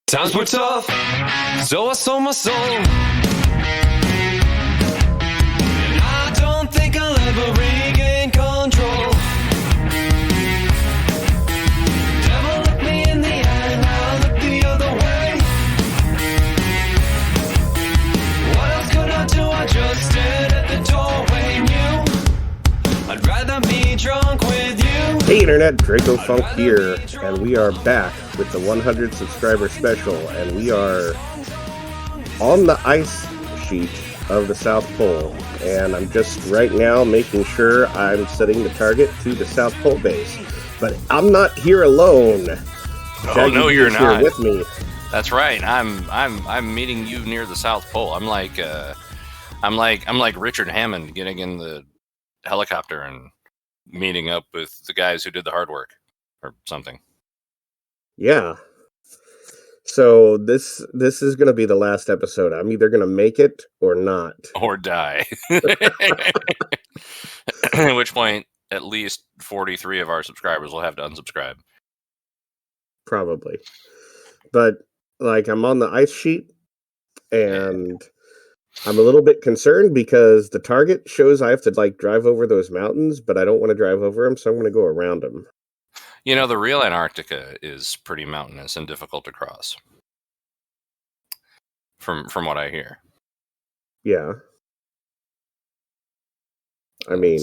Times were tough, so I sold my soul. And I don't think I'll ever regain control. Devil looked me in the eye and I looked the other way. What else could I do? I just stood at the doorway, knew I'd rather be drunk with you. Hey Internet, Dracofunk here, and we are back with the 100 subscriber special, and we are on the ice sheet of the South Pole, and I'm just right now making sure I'm setting the target to the South Pole base. But I'm not here alone. Oh no, you're not. Here with me. That's right. I'm meeting you near the South Pole. I'm like Richard Hammond getting in the helicopter and meeting up with the guys who did the hard work or something. Yeah. So this is going to be the last episode. I'm either going to make it or not. Or die. At which point, at least 43 of our subscribers will have to unsubscribe. Probably. But, I'm on the ice sheet, and I'm a little bit concerned because the target shows I have to, drive over those mountains, but I don't want to drive over them, so I'm going to go around them. You know, the real Antarctica is pretty mountainous and difficult to cross. From what I hear. Yeah. I mean,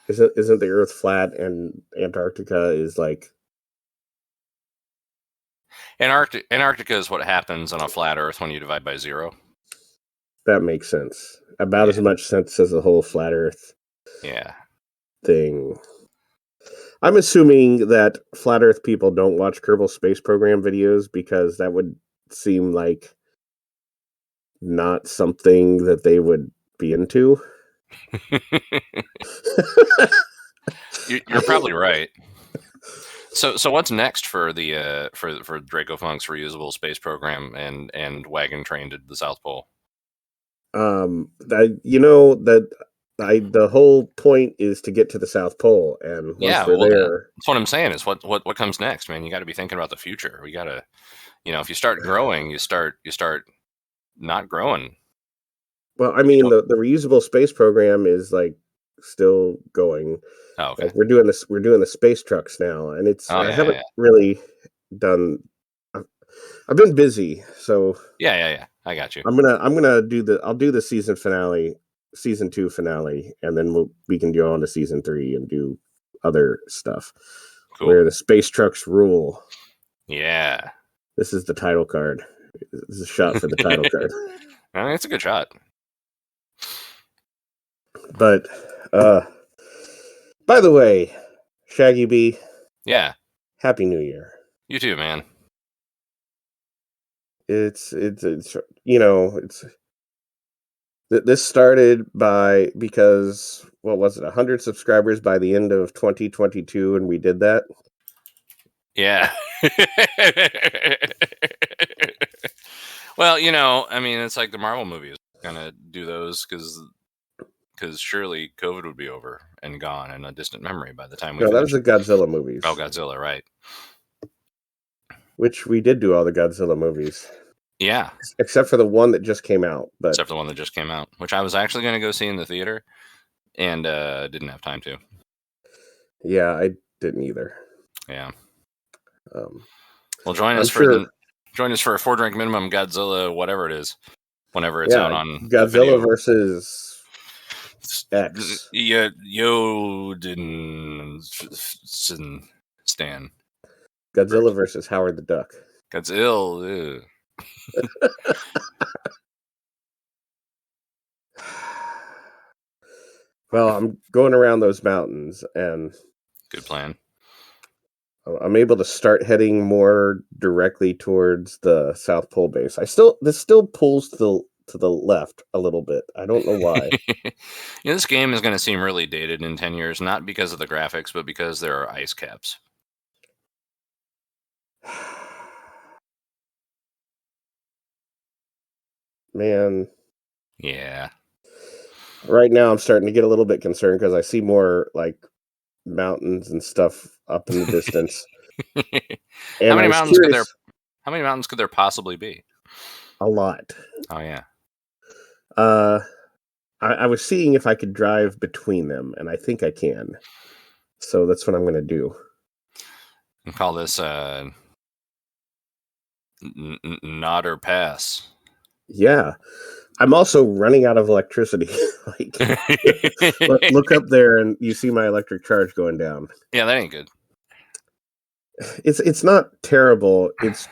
isn't the Earth flat and Antarctica is Antarctica is what happens on a flat Earth when you divide by 0. That makes sense. About as much sense as the whole flat Earth thing. I'm assuming that flat Earth people don't watch Kerbal Space Program videos because that would seem like not something that they would be into. You're probably right. So what's next for the for Dracofunk's reusable space program and wagon train to the South Pole? The whole point is to get to the South Pole, and once we're there, that's what I'm saying. Is what comes next, man. You got to be thinking about the future. We got to, if you start growing, you start not growing. Well, I mean, the reusable space program is still going. Oh, okay. We're doing the space trucks now, and I haven't really done. I've been busy, so yeah. I got you. I'll do the season finale, season 2 finale, and then we can go on to season 3 and do other stuff. Cool. Where the space trucks rule. Yeah. This is the title card. This is a shot for the title card. It's a good shot. But by the way, ShaggyB. Yeah. Happy New Year. You too, man. It's this started because what was it, 100 subscribers by the end of 2022, and we did that. Yeah. Well, it's like the Marvel movies gonna do those because surely COVID would be over and gone in a distant memory by the time we. No, that was the Godzilla movies. Oh, Godzilla, right? Which we did do all the Godzilla movies. Yeah. Except for the one that just came out. Except for the one that just came out, which I was actually going to go see in the theater and didn't have time to. Yeah, I didn't either. Yeah. Well, join us for a 4-drink minimum Godzilla, whatever it is, whenever it's out on Godzilla versus X. Yoden Stan. Godzilla versus Howard the Duck. Godzilla. Well, I'm going around those mountains, and good plan. I'm able to start heading more directly towards the South Pole base. This still pulls to the left a little bit. I don't know why. This game is going to seem really dated in 10 years, not because of the graphics, but because there are ice caps. Man. Yeah. Right now I'm starting to get a little bit concerned because I see more mountains and stuff up in the distance. How many How many mountains could there possibly be? A lot. Oh yeah. I was seeing if I could drive between them, and I think I can. So that's what I'm going to do. And call this Nodder Pass. Yeah. I'm also running out of electricity. Look up there, and you see my electric charge going down. Yeah, that ain't good. It's not terrible. It's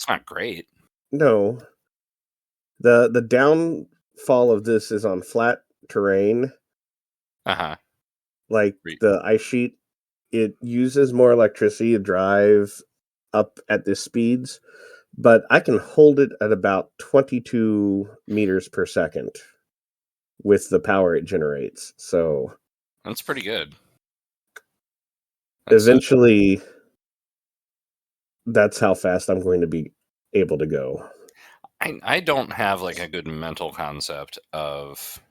not great. No. The downfall of this is on flat terrain. Like the ice sheet, it uses more electricity to drive up at this speeds, but I can hold it at about 22 meters per second with the power it generates. So that's pretty good. Eventually, that's how fast I'm going to be able to go. I don't have like a good mental concept of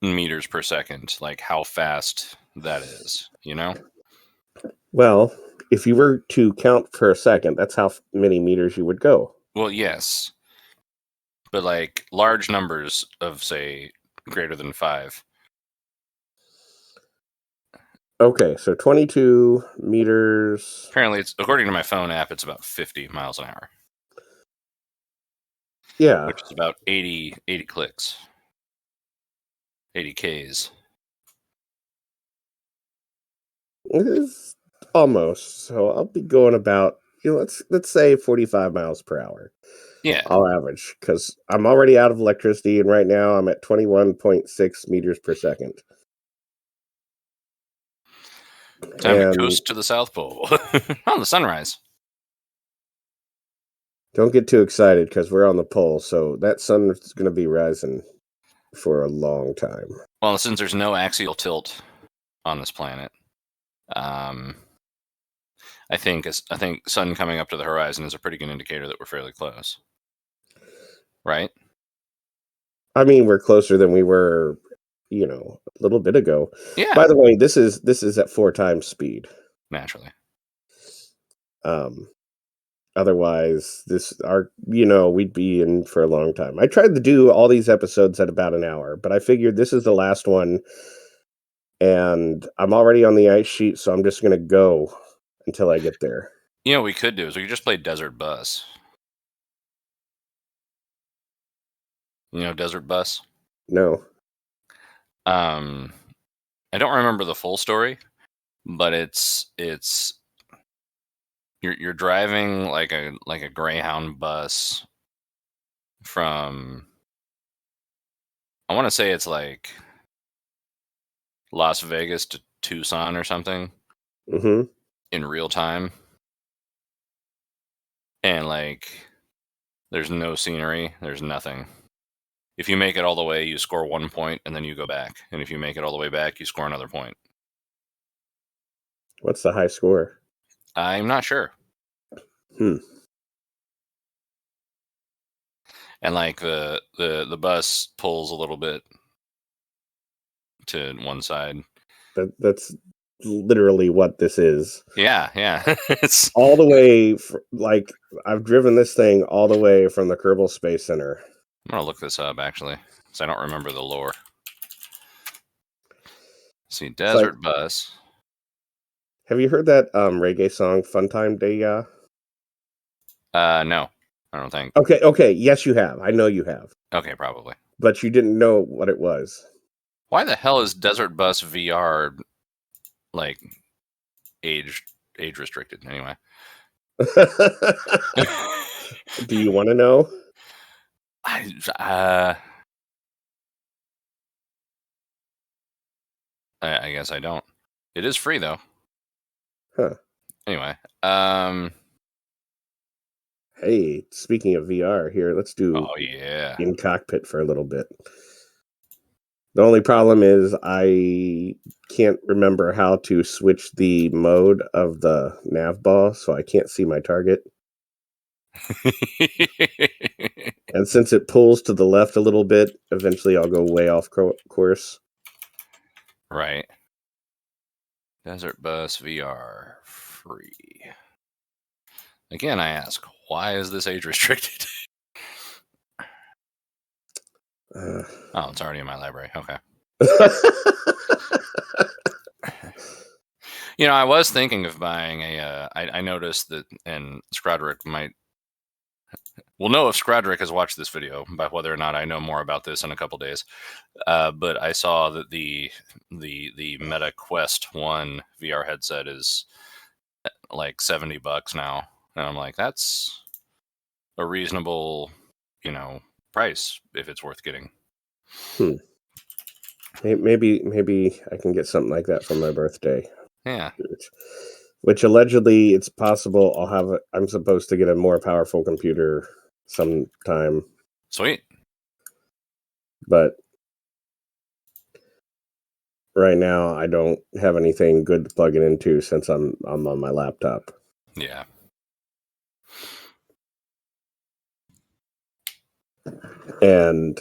meters per second, like how fast that is, you know? Well, if you were to count per second, that's how many meters you would go. Well, yes. But like large numbers of, say, greater than 5. Okay, so 22 meters. Apparently, it's according to my phone app, it's about 50 miles an hour. Yeah. Which is about 80 clicks. 80 Ks. It's almost. So I'll be going about, let's say 45 miles per hour. Yeah. I'll average, because I'm already out of electricity, and right now I'm at 21.6 meters per second. Time to coast to the South Pole. On the sunrise. Don't get too excited, because we're on the pole, so that sun is going to be rising for a long time. Well, since there's no axial tilt on this planet, I think sun coming up to the horizon is a pretty good indicator that we're fairly close. Right? I mean, we're closer than we were, a little bit ago. Yeah. By the way, this is at 4 times speed. Naturally. Otherwise, we'd be in for a long time. I tried to do all these episodes at about an hour, but I figured this is the last one, and I'm already on the ice sheet, so I'm just going to go until I get there. You know what we could do is we could just play Desert Bus. You know Desert Bus? No. I don't remember the full story, but it's you're driving like a Greyhound bus from, I want to say it's like Las Vegas to Tucson or something. Mm-hmm. In real time. And like there's no scenery, there's nothing. If you make it all the way, you score 1 point, and then you go back. And if you make it all the way back, you score another point. What's the high score? I'm not sure. And like the bus pulls a little bit to one side. That's literally what this is. Yeah. It's all the way. Like, I've driven this thing all the way from the Kerbal Space Center. I'm gonna look this up actually, because I don't remember the lore. Let's see, Desert Bus. Have you heard that reggae song "Fun Time Day"? No, I don't think. Okay. Yes, you have. I know you have. Okay, probably. But you didn't know what it was. Why the hell is Desert Bus VR like age restricted anyway? Do you want to know? I guess I don't. It is free though. Huh. Anyway, hey, speaking of VR, here, let's do in cockpit for a little bit. The only problem is I can't remember how to switch the mode of the nav ball, so I can't see my target. And since it pulls to the left a little bit, eventually I'll go way off course. Right. Desert Bus VR free. Again, I ask, why is this age restricted? Oh, it's already in my library. Okay. I was thinking of buying a. I noticed that, and Scrodrick we'll know if Scrodrick has watched this video by whether or not I know more about this in a couple days. But I saw that the Meta Quest 1 VR headset is like $70 now, and I'm like, that's a reasonable, price if it's worth getting. Maybe I can get something like that for my birthday. Yeah. Which allegedly it's possible I'm supposed to get a more powerful computer sometime. Sweet. But right now I don't have anything good to plug it into since I'm on my laptop. Yeah. And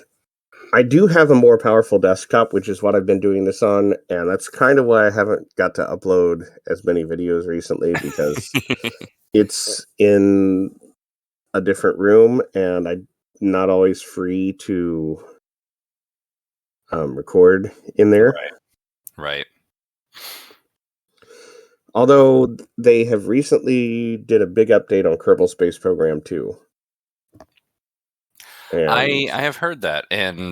I do have a more powerful desktop, which is what I've been doing this on, and that's kind of why I haven't got to upload as many videos recently, because it's in a different room, and I'm not always free to record in there. Right. Although they have recently did a big update on Kerbal Space Program 2. And I have heard that, and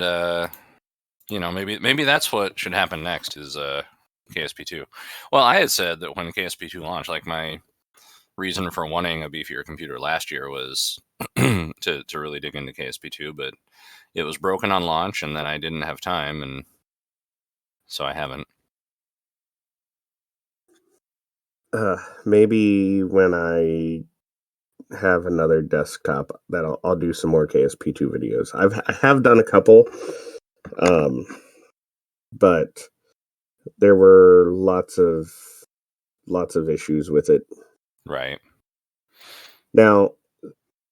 maybe that's what should happen next is KSP2. Well, I had said that when KSP2 launched, like my reason for wanting a beefier computer last year was to really dig into KSP2, but it was broken on launch, and then I didn't have time, and so I haven't. Maybe when I have another desktop that I'll do some more KSP2 videos. I have done a couple, but there were lots of issues with it. Right. Now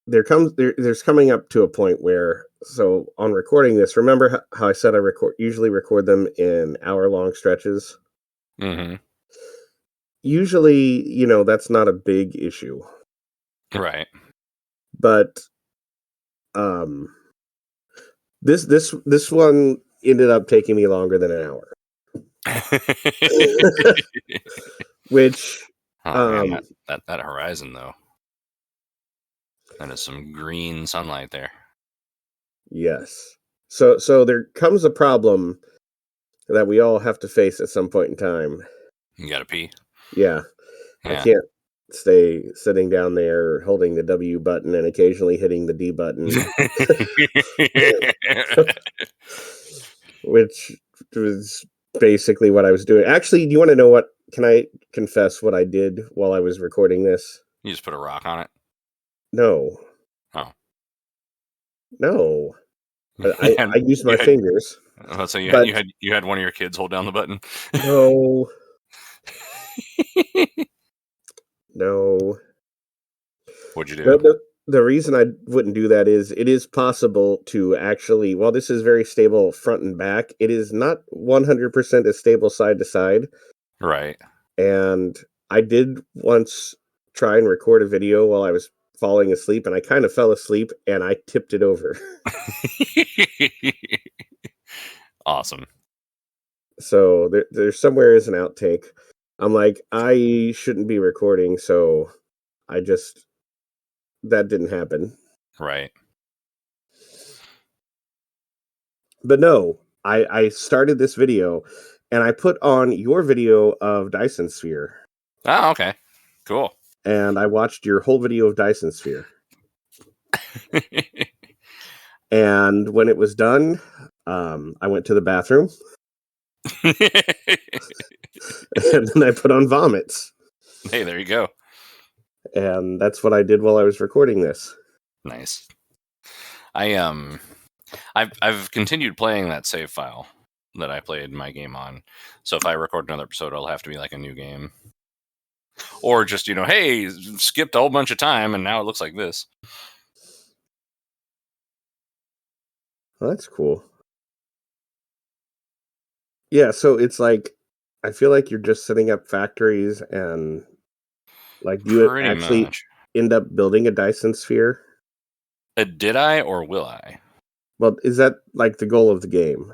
there's coming up to a point where, so on recording this, remember how I said I usually record them in hour-long stretches? Mm-hmm. Usually, that's not a big issue. Right. But this one ended up taking me longer than an hour. Which man, that horizon though. That is some green sunlight there. Yes. So there comes a problem that we all have to face at some point in time. You gotta pee. Yeah. I can't stay sitting down there holding the W button and occasionally hitting the D button. Which was basically what I was doing. Actually, do you want to know what? Can I confess what I did while I was recording this? You just put a rock on it? No. Oh. No. I used my fingers. So you had one of your kids hold down the button? No. No. What'd you do? The reason I wouldn't do that is it is possible to actually, while this is very stable front and back, it is not 100% as stable side to side. Right. And I did once try and record a video while I was falling asleep, and I kind of fell asleep and I tipped it over. Awesome. So there's somewhere is an outtake. I'm like, I shouldn't be recording, so that didn't happen. Right. But no, I started this video and I put on your video of Dyson Sphere. Oh, okay. Cool. And I watched your whole video of Dyson Sphere. And when it was done, I went to the bathroom. And then I put on vomits. Hey, there you go. And that's what I did while I was recording this. Nice. I've continued playing that save file that I played my game on. So if I record another episode, it'll have to be like a new game. Or just, hey, skipped a whole bunch of time and now it looks like this. Well, that's cool. Yeah, so it's like, I feel like you're just setting up factories and like, do you Pretty actually much. end up building a Dyson sphere? Did I or will I? Well, is that like the goal of the game?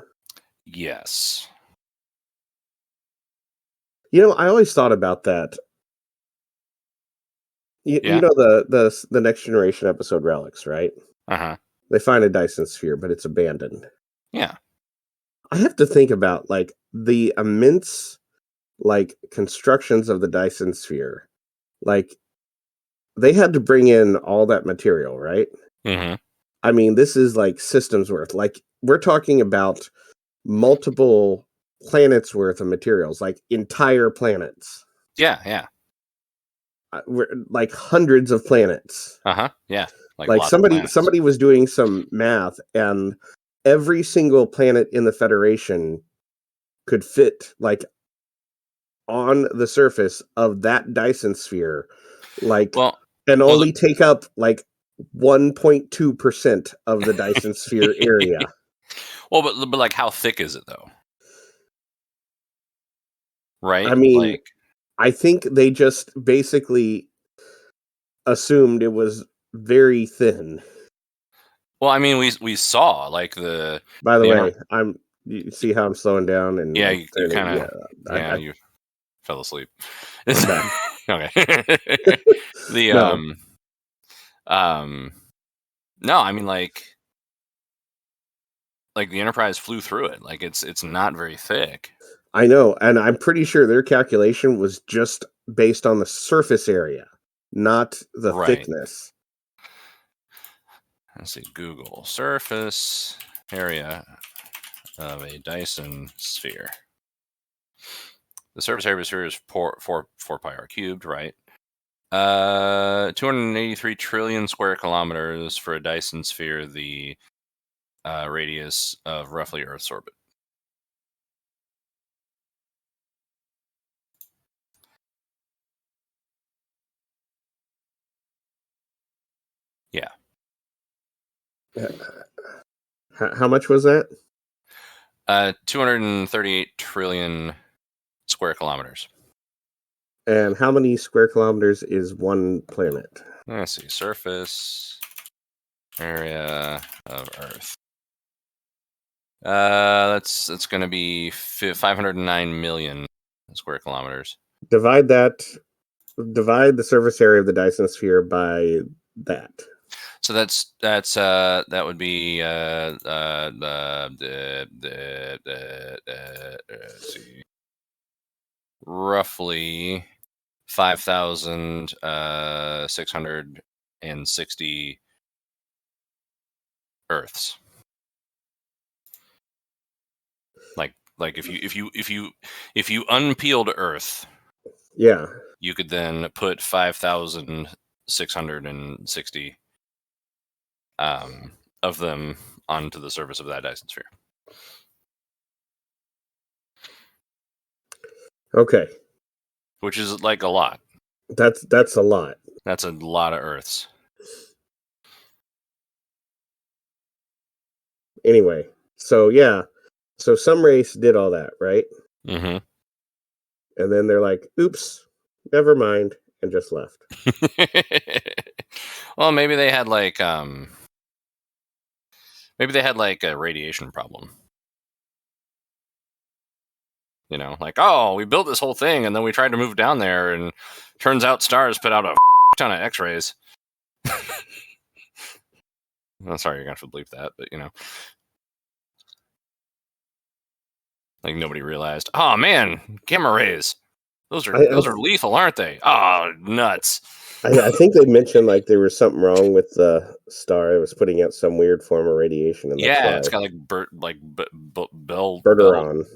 Yes. You know, I always thought about that. You know the Next Generation episode Relics, right? Uh-huh. They find a Dyson sphere, but it's abandoned. Yeah. I have to think about like the immense like constructions of the Dyson sphere. Like they had to bring in all that material, right? Mm-hmm. I mean, this is like systems worth. Like we're talking about multiple planets worth of materials, like entire planets. Yeah. We're like hundreds of planets. Uh-huh. Yeah. Like somebody was doing some math, and every single planet in the Federation could fit like on the surface of that Dyson sphere, like, and only take up like 1.2% of the Dyson sphere area. Well, but like, how thick is it though? Right? I mean, I think they just basically assumed it was very thin. Well, I mean, we saw like the. By the way, you see how I'm slowing down and yeah, you kind of you fell asleep. Okay. The no, I mean like the Enterprise flew through it. Like it's not very thick. I know, and I'm pretty sure their calculation was just based on the surface area, not the thickness. Let's see, Google surface area of a Dyson sphere. The surface area of a sphere is 4 pi r cubed, right? 283 trillion square kilometers for a Dyson sphere, the radius of roughly Earth's orbit. Yeah. How much was that? 238 trillion square kilometers. And how many square kilometers is one planet? Let's see. Surface area of Earth. That's going to be 509 million square kilometers. Divide the surface area of the Dyson sphere by that. So that would be let's see, roughly 5,660 Earths. Like if you unpeeled Earth, yeah, you could then put 5,660 of them onto the surface of that Dyson sphere. Okay. Which is like a lot. That's a lot. That's a lot of Earths. Anyway, so some race did all that, right? Mm-hmm. And then they're like, oops, never mind, and just left. Well, maybe they had like a radiation problem. You know, like, oh, we built this whole thing and then we tried to move down there and turns out stars put out a ton of X-rays. I'm sorry, you're going to have to bleep that, but you know. Like nobody realized, oh man, gamma rays. Those are lethal, aren't they? Oh, nuts. I think they mentioned like there was something wrong with the star. It was putting out some weird form of radiation. And it's got like Bergerons,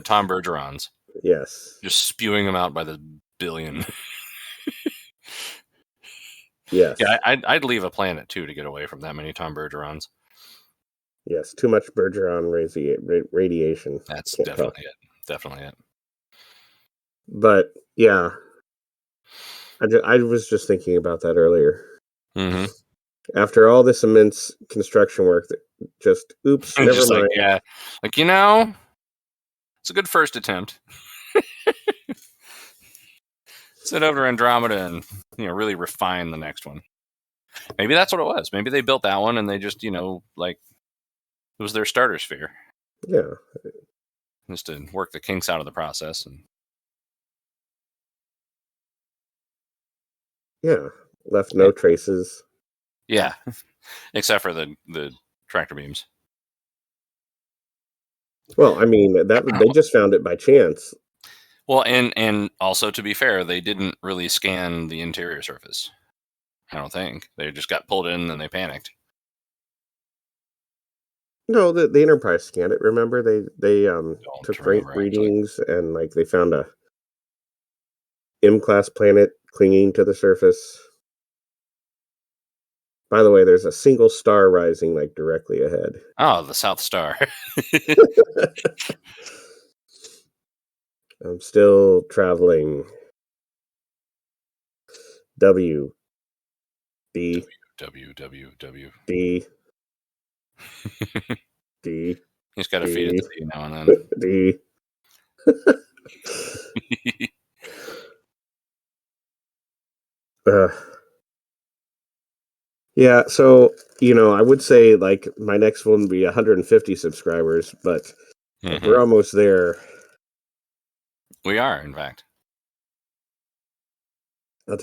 Tom Bergerons. Yes, just spewing them out by the billion. Yes. Yeah, I'd leave a planet too to get away from that many Tom Bergerons. Yes, too much Bergeron radiation. That's definitely it. But yeah, I was just thinking about that earlier. Mm-hmm. After all this immense construction work, just oops, never mind. Like, yeah, like you know, it's a good first attempt. Send over Andromeda and really refine the next one. Maybe that's what it was. Maybe they built that one and they just it was their starter sphere. Yeah. Just to work the kinks out of the process. And yeah, left no traces. Yeah, except for the tractor beams. Well, I mean, they just found it by chance. Well, and also, to be fair, they didn't really scan the interior surface. I don't think. They just got pulled in and they panicked. No, the Enterprise scanned it. Remember, they took readings and they found a M-class planet clinging to the surface. By the way, there's a single star rising directly ahead. Oh, the South Star. I'm still traveling. W. D. W. D. D. You just got to feed it to D now and then. D. Yeah, so I would say my next one would be 150 subscribers, but we're almost there. We are, in fact.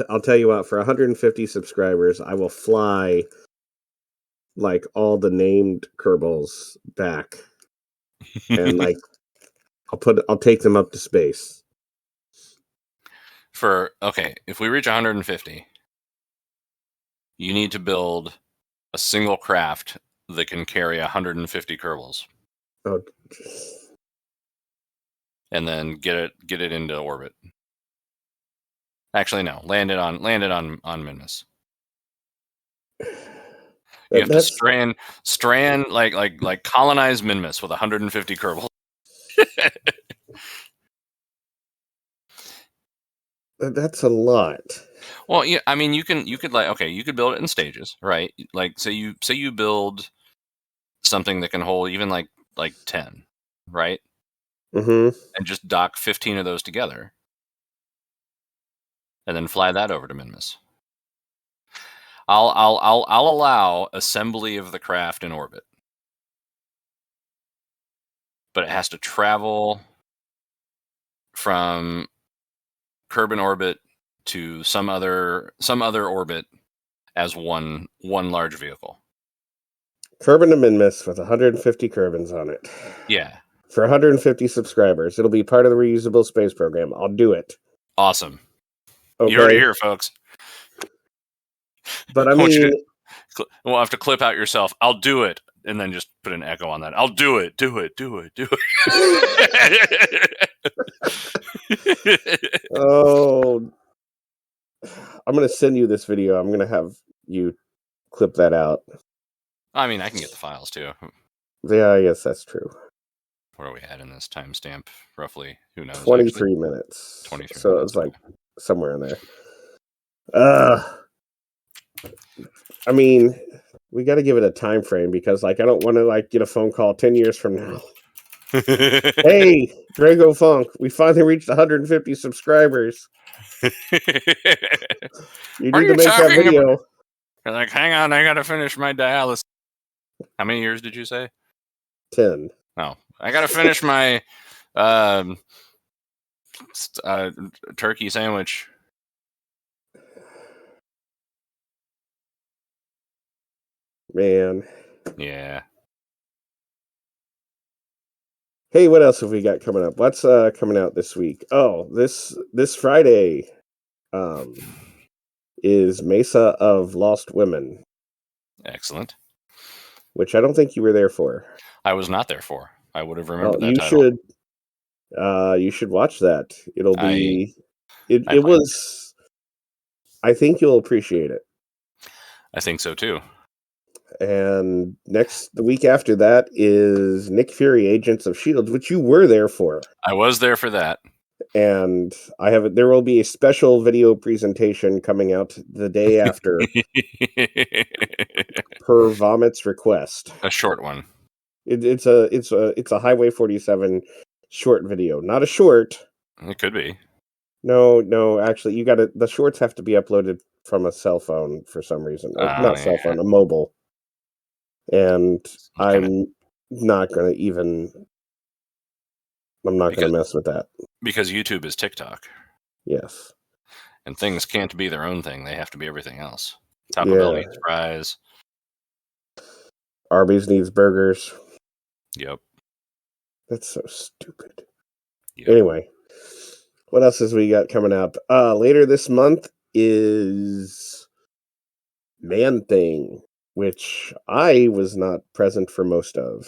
I'll tell you what, for 150 subscribers, I will fly all the named Kerbals back, and I'll take them up to space. If we reach 150, you need to build a single craft that can carry 150 Kerbals. Oh. And then get it into orbit. Actually, no. Land it on Minmus. You have to strand colonize Minmus with 150 Kerbals. That's a lot. Well, yeah, I mean, you could build it in stages, right? Say you build something that can hold even 10, right? Mm-hmm. And just dock 15 of those together, and then fly that over to Minmus. I'll allow assembly of the craft in orbit, but it has to travel from Kerbin orbit to some other orbit as one large vehicle. Kerbin to Minmus with 150 Kerbins on it. Yeah. For 150 subscribers. It'll be part of the reusable space program. I'll do it. Awesome. Okay. You heard it here, folks. But I mean... We'll have to clip out yourself. I'll do it. And then just put an echo on that. I'll do it. Do it. Oh. I'm going to send you this video. I'm going to have you clip that out. I mean, I can get the files too. Yeah, I guess that's true. Where are we at in this timestamp? Roughly, who knows? 23 minutes. 23 so minutes. It's somewhere in there. I mean, we got to give it a time frame because I don't want to get a phone call 10 years from now. Hey, Dracofunk, we finally reached 150 subscribers. You need to make that video. You're hang on, I got to finish my dialysis. How many years did you say? 10. Oh, I got to finish my turkey sandwich. Man. Yeah. Hey, what else have we got coming up? What's coming out this week? Oh, this Friday is Mesa of Lost Women. Excellent. Which I don't think you were there for. I was not there for. I would have remembered that title. You should watch that. It'll be... It was... I think you'll appreciate it. I think so, too. And the week after that is Nick Fury, Agents of S.H.I.E.L.D., which you were there for. I was there for that. And there will be a special video presentation coming out the day after per Vomit's request. A short one. It's a Highway 47 short video. Not a short. It could be. No. Actually, the shorts have to be uploaded from a cell phone for some reason. Not cell phone, a mobile. And I'm not going to mess with that. Because YouTube is TikTok. Yes. And things can't be their own thing. They have to be everything else. Taco Bell needs fries. Arby's needs burgers. Yep. That's so stupid. Yep. Anyway, what else has we got coming up? Later this month is Man-Thing, which I was not present for most of.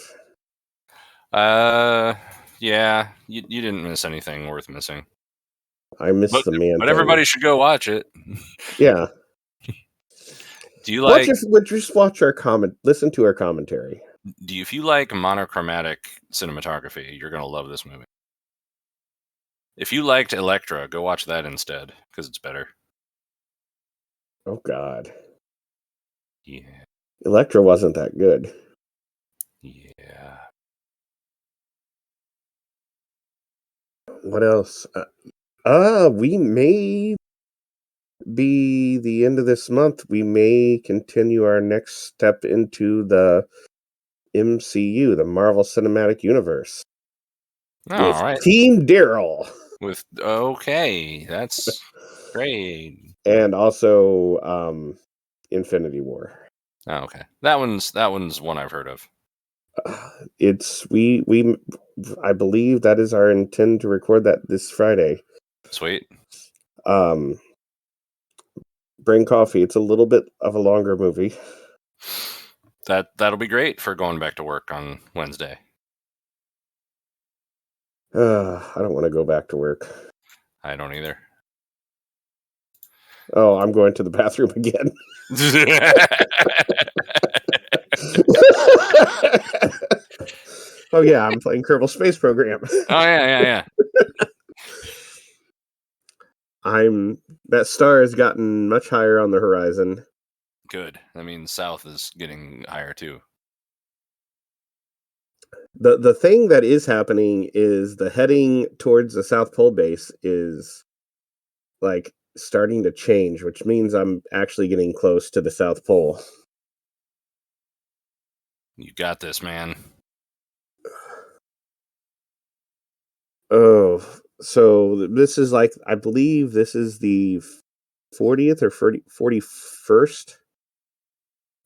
Yeah, you didn't miss anything worth missing. I missed the Man-Thing. But everybody should go watch it. Yeah. Do you like? Just watch listen to our commentary. If you like monochromatic cinematography, you're gonna love this movie. If you liked Elektra, go watch that instead because it's better. Oh God. Yeah. Elektra wasn't that good. Yeah. What else? We may be the end of this month. We may continue our next step into the MCU, the Marvel Cinematic Universe. Oh, with right. Team Daryl. Okay, that's great. And also Infinity War. Oh, okay. That one's one I've heard of. I believe that is our intent to record that this Friday. Sweet. Bring coffee. It's a little bit of a longer movie. That'll be great for going back to work on Wednesday. I don't want to go back to work. I don't either. Oh, I'm going to the bathroom again. Oh yeah, I'm playing Kerbal Space Program. Oh yeah. That star has gotten much higher on the horizon. Good. I mean, South is getting higher too. The thing that is happening is the heading towards the South Pole base is like starting to change, which means I'm actually getting close to the South Pole. You got this, man. Oh, so this is I believe this is the 40th or 41st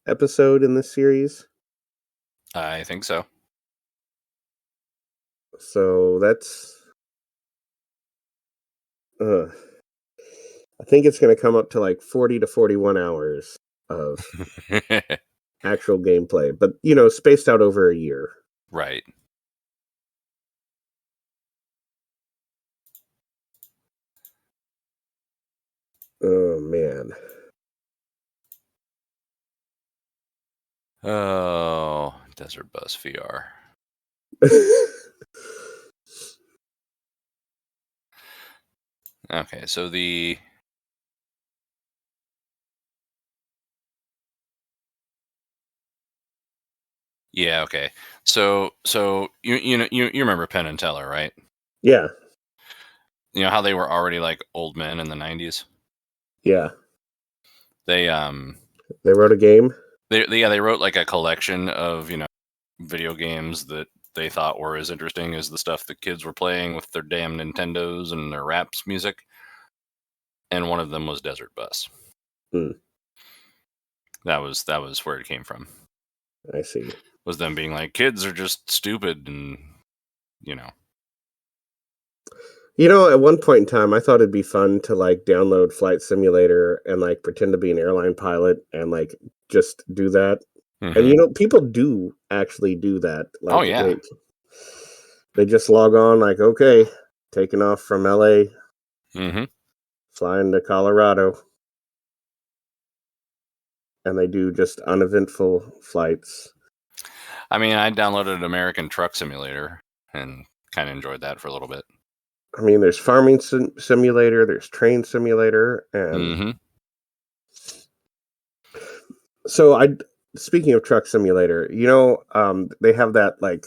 episode in this series. I think so. So that's I think it's going to come up to 40 to 41 hours of actual gameplay, but spaced out over a year. Right. Oh man. Oh, Desert Bus VR. Okay, so yeah, okay. So you remember Penn and Teller, right? Yeah. You know how they were already old men in the 90s? Yeah. They wrote a game? They wrote a collection of, video games that they thought were as interesting as the stuff the kids were playing with their damn Nintendos and their raps music. And one of them was Desert Bus. That was where it came from. I see. Was them being kids are just stupid and at one point in time, I thought it'd be fun to download Flight Simulator and pretend to be an airline pilot and just do that. Mm-hmm. And people do actually do that. Oh yeah. They just log on okay, taking off from LA, flying to Colorado, and they do just uneventful flights. I mean, I downloaded American Truck Simulator and kind of enjoyed that for a little bit. I mean, there's Farming Simulator, there's Train Simulator, and so speaking of Truck Simulator, they have that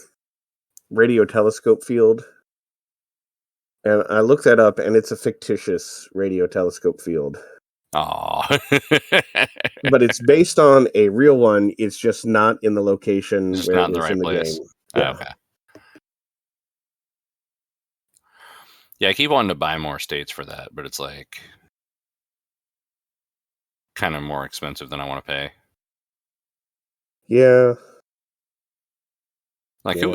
radio telescope field And I looked that up, and it's a fictitious radio telescope field. Oh. But it's based on a real one. It's just not in the location just where not it was in the right place. game. Yeah. Okay. Yeah, I keep wanting to buy more states for that, but it's like kind of more expensive than I want to pay. Yeah. Like who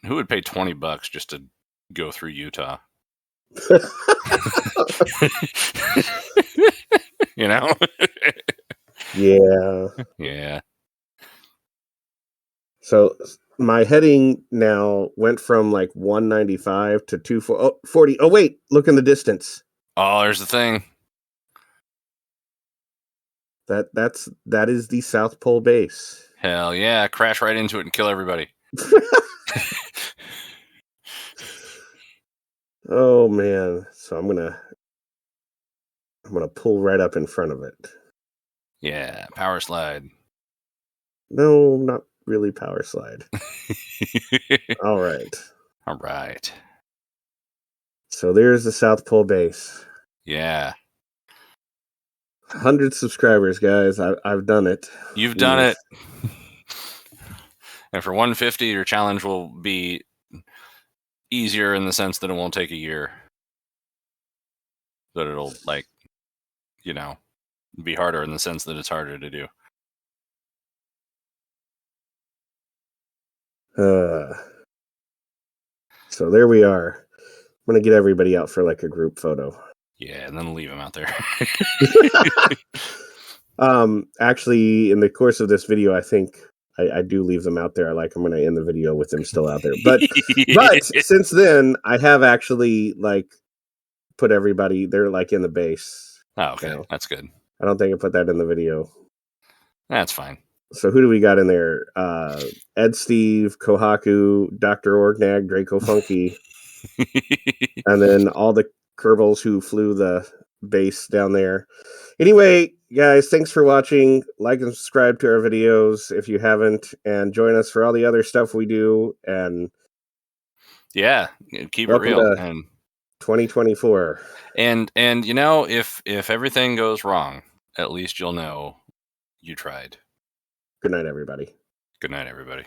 would pay $20 just to go through Utah? You know? Yeah. Yeah. So my heading now went from like 195 to 240. Oh wait, look in the distance. Oh, there's the thing. That is the South Pole base. Hell yeah, crash right into it and kill everybody. Oh man. So I'm gonna pull right up in front of it. Yeah, power slide. No, not really power slide. All right. So there's the South Pole base. Yeah. 100 subscribers, guys. I've done it. You've done it. And for 150, your challenge will be easier in the sense that it won't take a year. But it'll, like, you know, be harder in the sense that it's harder to do. So there we are. I'm going to get everybody out for like a group photo. Yeah, and then leave them out there. Actually, in the course of this video, I think I do leave them out there. I like I'm going to end the video with them still out there. But since then, I have actually like put everybody. They're like in the base. Oh, okay, that's good. I don't think I put that in the video. That's fine. So who do we got in there? Ed Steve, Kohaku, Dr. Orgnag, Dracofunk, and then all the Kerbals who flew the base down there. Anyway, guys, thanks for watching. Like and subscribe to our videos if you haven't, and join us for all the other stuff we do. And yeah, keep it real. And 2024. And you know, if everything goes wrong, at least you'll know you tried. Good night, everybody. Good night, everybody.